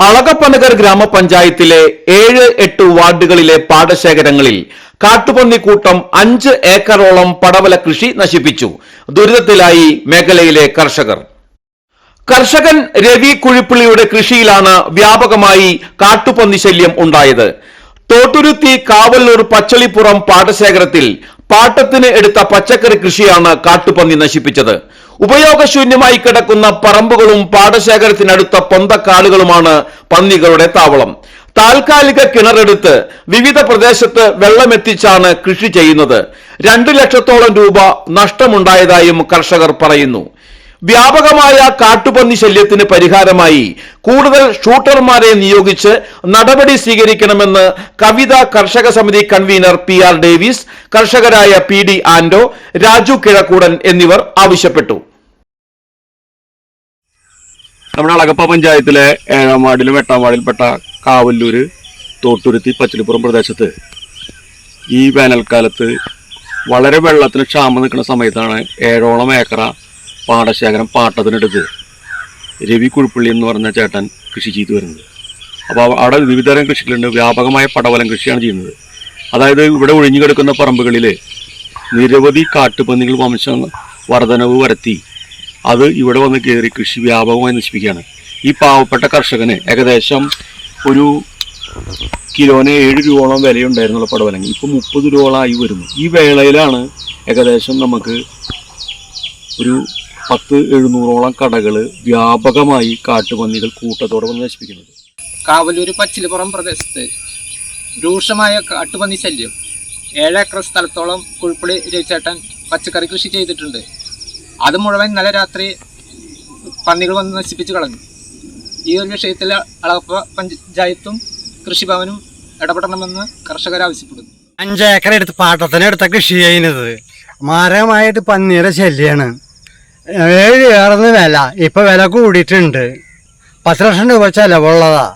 അളകപ്പനഗർ ഗ്രാമപഞ്ചായത്തിലെ 7-8 വാർഡുകളിലെ പാടശേഖരങ്ങളിൽ കാട്ടുപന്നിക്കൂട്ടം 5 ഏക്കറോളം പടവല കൃഷി നശിപ്പിച്ചു. ദുരിതത്തിലായി മേഖലയിലെ കർഷകർ. കർഷകൻ രവി കുഴിപ്പള്ളിയുടെ കൃഷിയിലാണ് വ്യാപകമായി കാട്ടുപന്നി ശല്യം ഉണ്ടായത്. തോട്ടുരുത്തി കാവല്ലൂർ പച്ചളിപ്പുറം പാടശേഖരത്തിൽ പാട്ടത്തിന് എടുത്ത പച്ചക്കറി കൃഷിയാണ് കാട്ടുപന്നി നശിപ്പിച്ചത്. ഉപയോഗശൂന്യമായി കിടക്കുന്ന പറമ്പുകളും പാടശേഖരത്തിനടുത്ത പൊന്തക്കാടുകളുമാണ് പന്നികളുടെ താവളം. താൽക്കാലിക കിണറെടുത്ത് വിവിധ പ്രദേശത്ത് വെള്ളമെത്തിച്ചാണ് കൃഷി ചെയ്യുന്നത്. 2 ലക്ഷത്തോളം രൂപ നഷ്ടമുണ്ടായതായും കർഷകർ പറയുന്നു. വ്യാപകമായ കാട്ടുപന്നി ശല്യത്തിന് പരിഹാരമായി കൂടുതൽ ഷൂട്ടർമാരെ നിയോഗിച്ച് നടപടി സ്വീകരിക്കണമെന്ന് കവിത കർഷക സമിതി കൺവീനർ PR ഡേവിസ്, കർഷകരായ PD ആൻഡോ, രാജു കിഴക്കൂടൻ എന്നിവർ ആവശ്യപ്പെട്ടു. നമ്മുടെ അളകപ്പ പഞ്ചായത്തിലെ 7-ാം വാർഡിലും 8-ാം വാർഡിൽപ്പെട്ട കാവല്ലൂര്, തോട്ടുരുത്തി, പച്ചളിപ്പുറം പ്രദേശത്ത് ഈ വേനൽക്കാലത്ത് വളരെ വെള്ളത്തിന് ക്ഷാമം നിൽക്കുന്ന സമയത്താണ് 7ഓളം ഏക്കറ പാടശേഖരം പാട്ടത്തിനെടുത്ത് രവി കുഴിപ്പള്ളി എന്ന് പറഞ്ഞ ചേട്ടൻ കൃഷി ചെയ്തു വരുന്നത്. അപ്പോൾ അവിടെ വിവിധതരം കൃഷികളുണ്ട്. വ്യാപകമായ പടവലം കൃഷിയാണ് ചെയ്യുന്നത്. അതായത് ഇവിടെ ഒഴിഞ്ഞു കിടക്കുന്ന പറമ്പുകളിൽ നിരവധി കാട്ടുപന്നികൾ വംശ വർധനവ് വരുത്തി അത് ഇവിടെ വന്ന് കയറി കൃഷി വ്യാപകമായി നശിപ്പിക്കുകയാണ്. ഈ പാവപ്പെട്ട കർഷകന് ഏകദേശം ഒരു കിലോന് 7 രൂപയോളം വിലയുണ്ടായിരുന്നുള്ള പടവലങ്ങി ഇപ്പോൾ 30 രൂപയോളമായി വരുന്നു. ഈ വേളയിലാണ് ഏകദേശം നമുക്ക് ഒരു 10-700ഓളം കടകൾ വ്യാപകമായി കാട്ടുപന്നികൾ കൂട്ടത്തോടെ വന്ന് നശിപ്പിക്കുന്നത്. കാവല്ലൂർ പച്ചിലിപ്പുറം പ്രദേശത്ത് രൂക്ഷമായ കാട്ടുപന്നി ശല്യം. 7 ഏക്കർ സ്ഥലത്തോളം കുഴിപ്പള്ളി രവിച്ചേട്ടൻ പച്ചക്കറി കൃഷി ചെയ്തിട്ടുണ്ട്. അത് മുഴുവൻ ഇന്നലെ രാത്രി പന്നികൾ വന്ന് നശിപ്പിച്ച് കളഞ്ഞു. ഈ ഒരു വിഷയത്തിൽ അളകപ്പ പഞ്ചായത്തും കൃഷിഭവനും ഇടപെടണമെന്ന് കർഷകർ ആവശ്യപ്പെടുന്നു. 5 ഏക്കർ എടുത്ത് പാട്ടത്തിനെടുത്ത കൃഷി ചെയ്യുന്നത് മാരകമായിട്ട് പന്നിയുടെ ശല്യമാണ്. 7 ഏക്കറിന് വില ഇപ്പൊ വില കൂടിയിട്ടുണ്ട്. 10 ലക്ഷം രൂപ ചെലവുള്ളതാ.